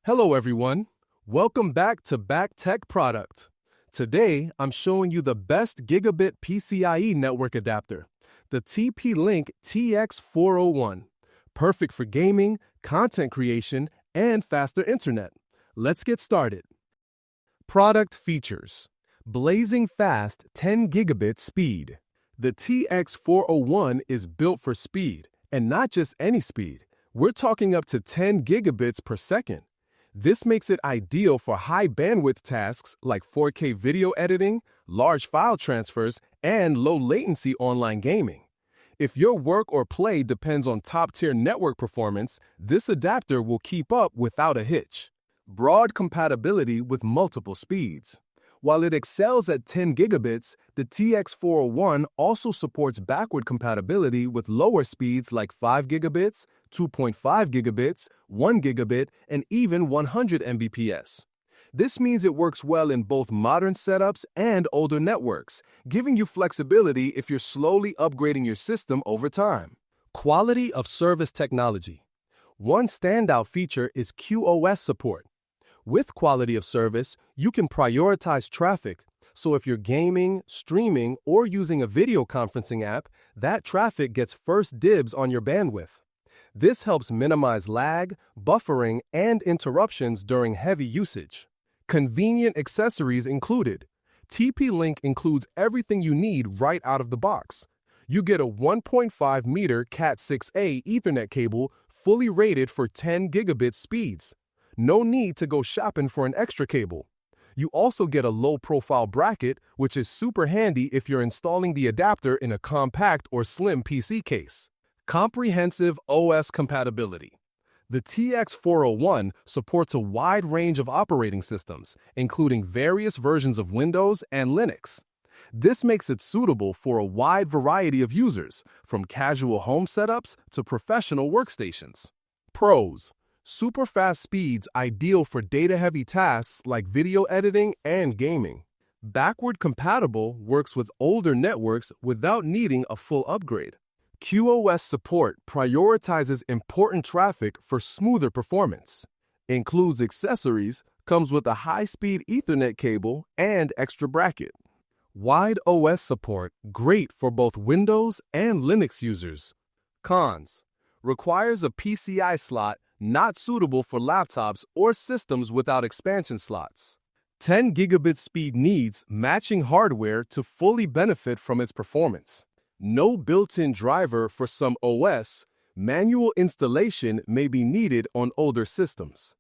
Hello everyone, welcome back to Back Tech Product. Today I'm showing you the best Gigabit PCIe Network Adapter, the TP-Link TX401. Perfect for gaming, content creation, and faster internet. Let's get started. Product features: blazing fast 10 gigabit speed. The TX401 is built for speed, and not just any speed. We're talking up to 10 gigabits per second. This makes it ideal for high bandwidth tasks like 4K video editing, large file transfers, and low latency online gaming. If your work or play depends on top-tier network performance, this adapter will keep up without a hitch. Broad compatibility with multiple speeds. While it excels at 10 gigabits, the TX401 also supports backward compatibility with lower speeds like 5 gigabits, 2.5 gigabits, 1 gigabit, and even 100 Mbps. This means it works well in both modern setups and older networks, giving you flexibility if you're slowly upgrading your system over time. Quality of service technology. One standout feature is QoS support. With quality of service, you can prioritize traffic, so if you're gaming, streaming, or using a video conferencing app, that traffic gets first dibs on your bandwidth. This helps minimize lag, buffering, and interruptions during heavy usage. Convenient accessories included. TP-Link includes everything you need right out of the box. You get a 1.5 meter Cat6a Ethernet cable fully rated for 10 gigabit speeds. No need to go shopping for an extra cable. You also get a low-profile bracket, which is super handy if you're installing the adapter in a compact or slim PC case. Comprehensive OS compatibility. The TX401 supports a wide range of operating systems, including various versions of Windows and Linux. This makes it suitable for a wide variety of users, from casual home setups to professional workstations. Pros: super fast speeds ideal for data-heavy tasks like video editing and gaming. Backward compatible works with older networks without needing a full upgrade. QoS support prioritizes important traffic for smoother performance. Includes accessories, comes with a high-speed Ethernet cable and extra bracket. Wide OS support, great for both Windows and Linux users. Cons: requires a PCI slot, not suitable for laptops or systems without expansion slots. 10 gigabit speed needs matching hardware to fully benefit from its performance. No built-in driver for some OS. Manual installation may be needed on older systems.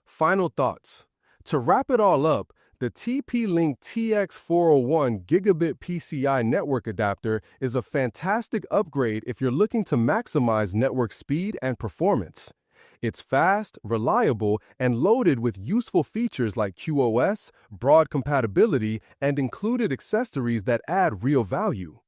Final thoughts. To wrap it all up, the TP-Link TX401 Gigabit PCI Network Adapter is a fantastic upgrade if you're looking to maximize network speed and performance. It's fast, reliable, and loaded with useful features like QoS, broad compatibility, and included accessories that add real value.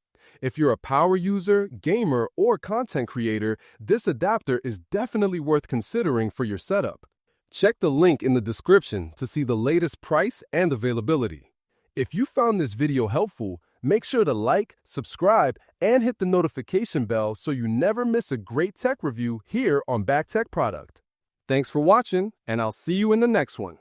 If you're a power user, gamer, or content creator, this adapter is definitely worth considering for your setup. Check the link in the description to see the latest price and availability. If you found this video helpful, make sure to like, subscribe, and hit the notification bell so you never miss a great tech review here on Back Tech Product. Thanks for watching, and I'll see you in the next one.